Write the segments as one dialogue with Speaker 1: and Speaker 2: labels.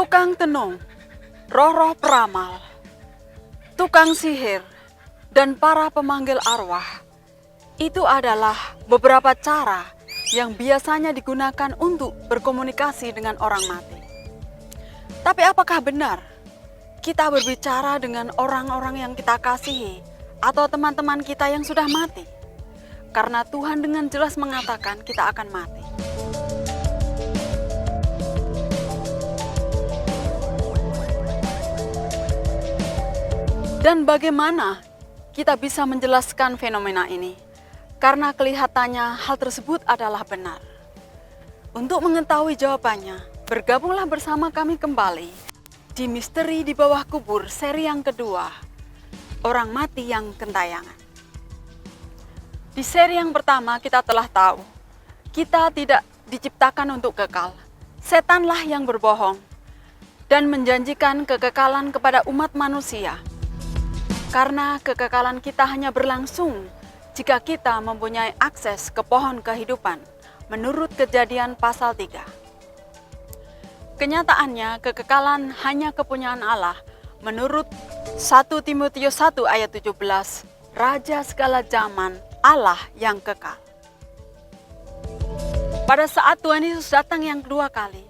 Speaker 1: tukang tenung, roh-roh peramal, tukang sihir, dan para pemanggil arwah. Itu adalah beberapa cara yang biasanya digunakan untuk berkomunikasi dengan orang mati. Tapi apakah benar kita berbicara dengan orang-orang yang kita kasihi atau teman-teman kita yang sudah mati? Karena Tuhan dengan jelas mengatakan kita akan mati. Dan bagaimana kita bisa menjelaskan fenomena ini? Karena kelihatannya hal tersebut adalah benar. Untuk mengetahui jawabannya, bergabunglah bersama kami kembali di Misteri di Bawah Kubur seri yang kedua, Orang Mati yang Gentayangan. Di seri yang pertama kita telah tahu, kita tidak diciptakan untuk kekal. Setanlah yang berbohong dan menjanjikan kekekalan kepada umat manusia. Karena kekekalan kita hanya berlangsung jika kita mempunyai akses ke pohon kehidupan menurut Kejadian pasal 3. Kenyataannya kekekalan hanya kepunyaan Allah menurut 1 Timotius 1 ayat 17, Raja segala zaman, Allah yang kekal. Pada saat Tuhan Yesus datang yang kedua kali,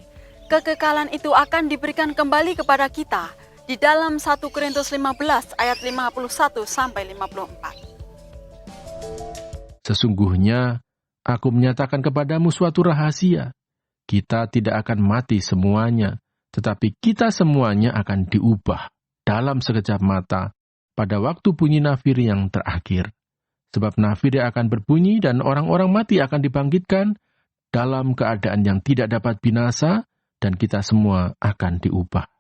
Speaker 1: kekekalan itu akan diberikan kembali kepada kita di dalam 1 Korintus 15 ayat 51 sampai 54.
Speaker 2: Sesungguhnya, aku menyatakan kepadamu suatu rahasia. Kita tidak akan mati semuanya, tetapi kita semuanya akan diubah dalam sekejap mata pada waktu bunyi nafir yang terakhir. Sebab nafir akan berbunyi dan orang-orang mati akan dibangkitkan dalam keadaan yang tidak dapat binasa dan kita semua akan diubah.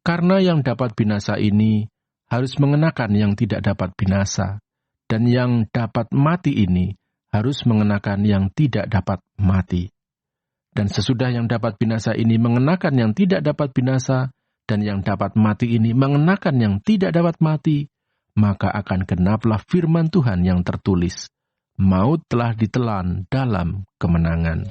Speaker 2: Karena yang dapat binasa ini harus mengenakan yang tidak dapat binasa. Dan yang dapat mati ini harus mengenakan yang tidak dapat mati. Dan sesudah yang dapat binasa ini mengenakan yang tidak dapat binasa, dan yang dapat mati ini mengenakan yang tidak dapat mati, maka akan genaplah firman Tuhan yang tertulis, maut telah ditelan dalam kemenangan.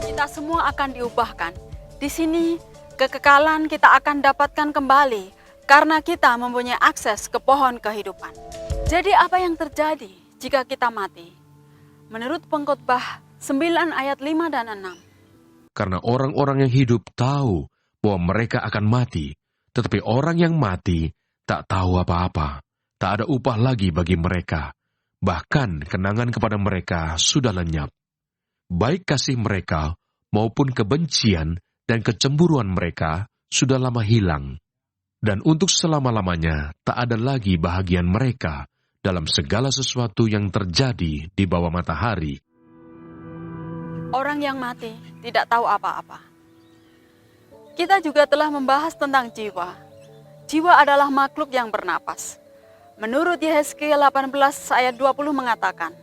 Speaker 1: Kita semua akan diubahkan. Di sini, kekekalan kita akan dapatkan kembali karena kita mempunyai akses ke pohon kehidupan. Jadi apa yang terjadi jika kita mati? Menurut Pengkhotbah 9 ayat 5 dan 6.
Speaker 3: Karena orang-orang yang hidup tahu bahwa mereka akan mati, tetapi orang yang mati tak tahu apa-apa. Tak ada upah lagi bagi mereka. Bahkan kenangan kepada mereka sudah lenyap. Baik kasih mereka maupun kebencian dan kecemburuan mereka sudah lama hilang. Dan untuk selama-lamanya tak ada lagi bahagian mereka dalam segala sesuatu yang terjadi di bawah matahari.
Speaker 1: Orang yang mati tidak tahu apa-apa. Kita juga telah membahas tentang jiwa. Jiwa adalah makhluk yang bernapas. Menurut Yehezkiel 18 ayat 20 mengatakan,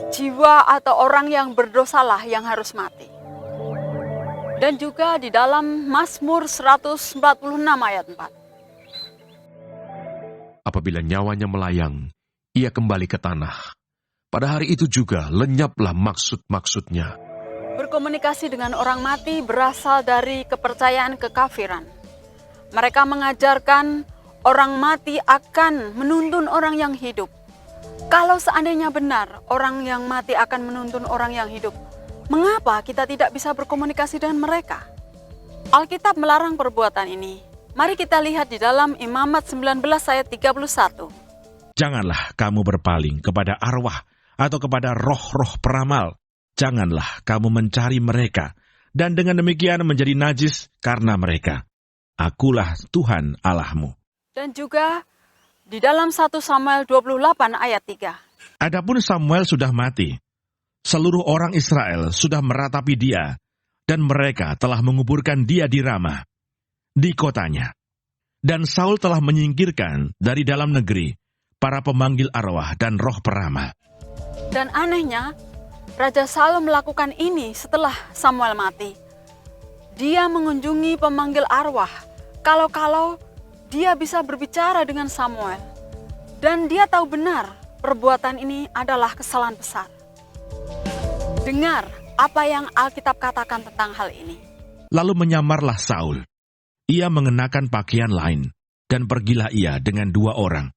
Speaker 1: jiwa atau orang yang berdosalah yang harus mati. Dan juga di dalam Mazmur 146 ayat 4.
Speaker 3: Apabila nyawanya melayang, ia kembali ke tanah. Pada hari itu juga lenyaplah maksud-maksudnya.
Speaker 1: Berkomunikasi dengan orang mati berasal dari kepercayaan kekafiran. Mereka mengajarkan orang mati akan menuntun orang yang hidup. Kalau seandainya benar orang yang mati akan menuntun orang yang hidup, mengapa kita tidak bisa berkomunikasi dengan mereka? Alkitab melarang perbuatan ini. Mari kita lihat di dalam Imamat 19 ayat 31.
Speaker 4: Janganlah kamu berpaling kepada arwah atau kepada roh-roh peramal. Janganlah kamu mencari mereka, dan dengan demikian menjadi najis karena mereka. Akulah Tuhan Allahmu.
Speaker 1: Dan juga di dalam 1 Samuel 28 ayat 3.
Speaker 4: Adapun Samuel sudah mati. Seluruh orang Israel sudah meratapi dia, dan mereka telah menguburkan dia di Ramah, di kotanya. Dan Saul telah menyingkirkan dari dalam negeri para pemanggil arwah dan roh peramal.
Speaker 1: Dan anehnya, Raja Saul melakukan ini setelah Samuel mati. Dia mengunjungi pemanggil arwah, kalau-kalau dia bisa berbicara dengan Samuel. Dan dia tahu benar perbuatan ini adalah kesalahan besar. Dengar apa yang Alkitab katakan tentang hal ini.
Speaker 4: Lalu menyamarlah Saul. Ia mengenakan pakaian lain, dan pergilah ia dengan 2 orang.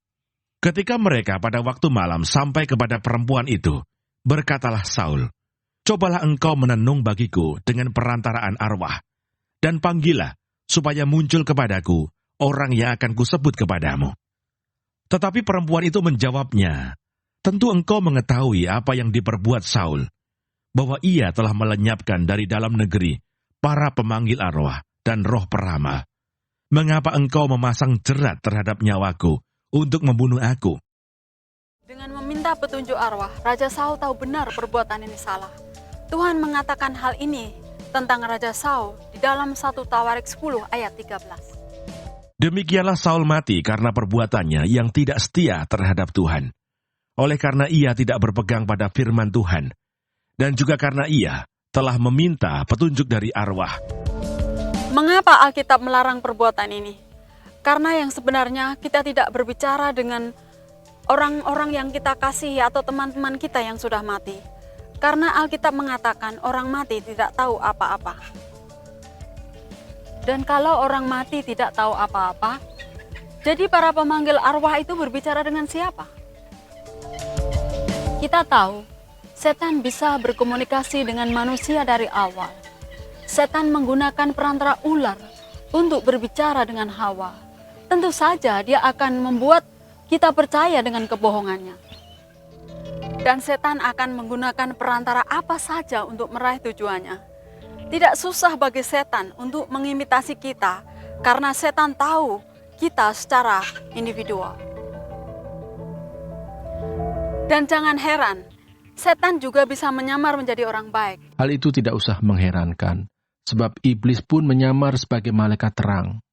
Speaker 4: Ketika mereka pada waktu malam sampai kepada perempuan itu, berkatalah Saul, "Cobalah engkau menenung bagiku dengan perantaraan arwah, dan panggillah supaya muncul kepadaku orang yang akan kusebut kepadamu." Tetapi perempuan itu menjawabnya, "Tentu engkau mengetahui apa yang diperbuat Saul, bahwa ia telah melenyapkan dari dalam negeri para pemanggil arwah dan roh peramal. Mengapa engkau memasang jerat terhadap nyawaku untuk membunuh aku?"
Speaker 1: Dengan meminta petunjuk arwah, Raja Saul tahu benar perbuatan ini salah. Tuhan mengatakan hal ini tentang Raja Saul di dalam 1 Tawarik 10 ayat 13.
Speaker 4: Demikianlah Saul mati karena perbuatannya yang tidak setia terhadap Tuhan. Oleh karena ia tidak berpegang pada firman Tuhan, dan juga karena ia telah meminta petunjuk dari arwah.
Speaker 1: Mengapa Alkitab melarang perbuatan ini? Karena yang sebenarnya kita tidak berbicara dengan orang-orang yang kita kasihi atau teman-teman kita yang sudah mati. Karena Alkitab mengatakan orang mati tidak tahu apa-apa. Dan kalau orang mati tidak tahu apa-apa, jadi para pemanggil arwah itu berbicara dengan siapa? Kita tahu, setan bisa berkomunikasi dengan manusia dari awal. Setan menggunakan perantara ular untuk berbicara dengan Hawa. Tentu saja dia akan membuat kita percaya dengan kebohongannya. Dan setan akan menggunakan perantara apa saja untuk meraih tujuannya. Tidak susah bagi setan untuk mengimitasi kita, karena setan tahu kita secara individual. Dan jangan heran, setan juga bisa menyamar menjadi orang baik.
Speaker 2: Hal itu tidak usah mengherankan, sebab iblis pun menyamar sebagai malaikat terang.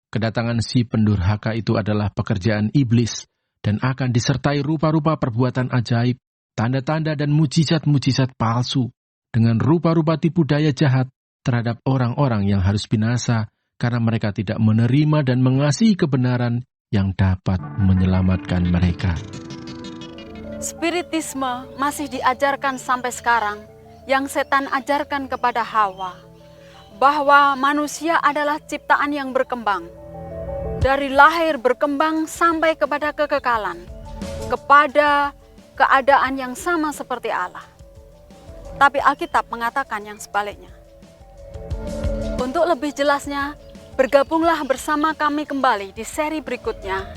Speaker 2: Kedatangan si pendurhaka itu adalah pekerjaan iblis, dan akan disertai rupa-rupa perbuatan ajaib, tanda-tanda dan mujizat-mujizat palsu, dengan rupa-rupa tipu daya jahat terhadap orang-orang yang harus binasa, karena mereka tidak menerima dan mengasihi kebenaran yang dapat menyelamatkan mereka.
Speaker 1: Spiritisme masih diajarkan sampai sekarang, yang setan ajarkan kepada Hawa, bahwa manusia adalah ciptaan yang berkembang. Dari lahir berkembang sampai kepada kekekalan, kepada keadaan yang sama seperti Allah. Tapi Alkitab mengatakan yang sebaliknya. Untuk lebih jelasnya, bergabunglah bersama kami kembali di seri berikutnya,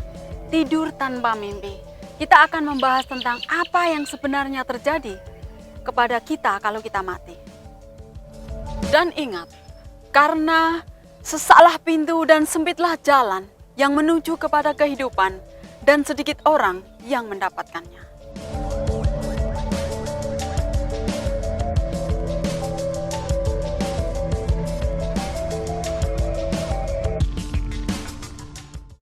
Speaker 1: Tidur Tanpa Mimpi. Kita akan membahas tentang apa yang sebenarnya terjadi kepada kita kalau kita mati. Dan ingat, karena sesaklah pintu dan sempitlah jalan yang menuju kepada kehidupan, dan sedikit orang yang mendapatkannya.